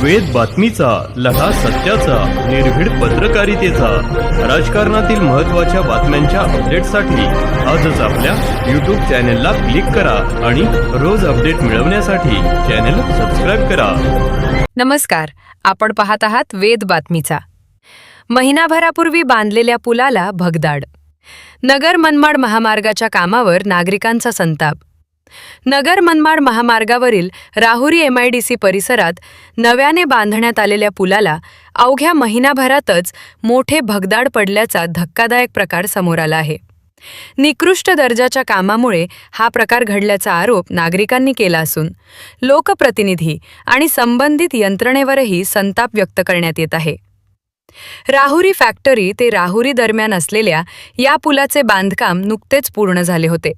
वेद बातमीचा, लढा सत्याचा, निर्भीड पत्रकारितेचा, राजकारणातील महत्त्वाच्या बातम्यांच्या अपडेटसाठी आजच आपल्या यूट्यूब चॅनेलला क्लिक करा आणि रोज अपडेट मिळवण्यासाठी चॅनेल सबस्क्राईब करा. नमस्कार, आपण पाहत आहात वेद बातमीचा. महिनाभरापूर्वी बांधलेल्या पुलाला भगदाड. नगर मनमाड महामार्गाच्या कामावर नागरिकांचा संताप. नगर मनमाड महामार्गावरील राहुरी MIDC परिसरात नव्याने बांधण्यात आलेल्या पुलाला अवघ्या महिनाभरातच मोठे भगदाड पडल्याचा धक्कादायक प्रकार समोर आला आहे. निकृष्ट दर्जाच्या कामामुळे हा प्रकार घडल्याचा आरोप नागरिकांनी केला असून लोकप्रतिनिधी आणि संबंधित यंत्रणेवरही संताप व्यक्त करण्यात येत आहे. राहुरी फॅक्टरी ते राहुरी दरम्यान असलेल्या या पुलाचे बांधकाम नुकतेच पूर्ण झाले होते.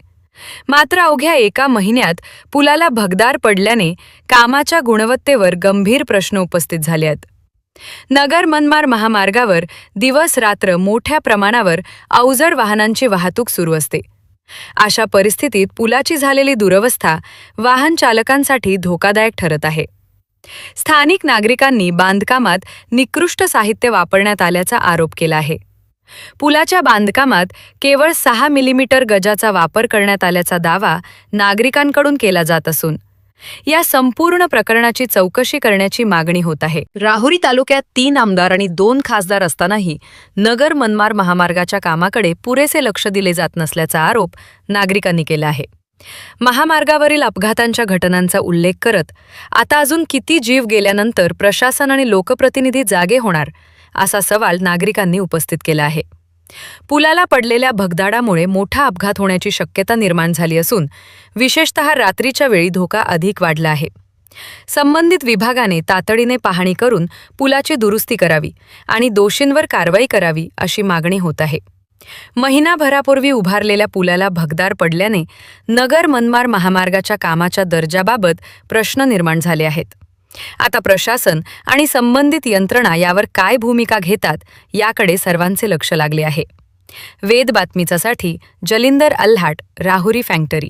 मात्र अवघ्या एका महिन्यात पुलाला भगदाड पडल्याने कामाच्या गुणवत्तेवर गंभीर प्रश्न उपस्थित झाले आहेत. नगर मनमाड महामार्गावर दिवस रात्र मोठ्या प्रमाणावर अवजड वाहनांची वाहतूक सुरू असते. अशा परिस्थितीत पुलाची झालेली दुरवस्था वाहन चालकांसाठी धोकादायक ठरत आहे. स्थानिक नागरिकांनी बांधकामात निकृष्ट साहित्य वापरण्यात आल्याचा आरोप केला आहे. पुलाच्या बांधकामात केवळ 6 मिलीमीटर गजाचा वापर करण्यात आल्याचा दावा नागरिकांकडून केला जात असून या संपूर्ण प्रकरणाची चौकशी करण्याची मागणी होत आहे. राहुरी तालुक्यात 3 आमदार आणि 2 खासदार असतानाही नगर मनमाड महामार्गाच्या कामाकडे पुरेसे लक्ष दिले जात नसल्याचा आरोप नागरिकांनी केला आहे. महामार्गावरील अपघातांच्या घटनांचा उल्लेख करत आता अजून किती जीव गेल्यानंतर प्रशासन आणि लोकप्रतिनिधी जागे होणार असा सवाल नागरिकांनी उपस्थित केला आहे. पुलाला पडलेल्या भगदाडामुळे मोठा अपघात होण्याची शक्यता निर्माण झाली असून विशेषतः रात्रीच्या वेळी धोका अधिक वाढला आहे. संबंधित विभागाने तातडीने पाहणी करून पुलाची दुरुस्ती करावी आणि दोषींवर कारवाई करावी अशी मागणी होत आहे. महिनाभरापूर्वी उभारलेल्या पुलाला भगदाड पडल्याने नगर मनमाड महामार्गाच्या कामाच्या दर्जाबाबत प्रश्न निर्माण झाले आहेत. आता प्रशासन आणि संबंधित यंत्रणा यावर काय भूमिका घेतात याकडे सर्वांचे लक्ष लागले आहे. वेद बातमीसाठी जलिंदर अल्हाट, राहुरी फॅक्टरी.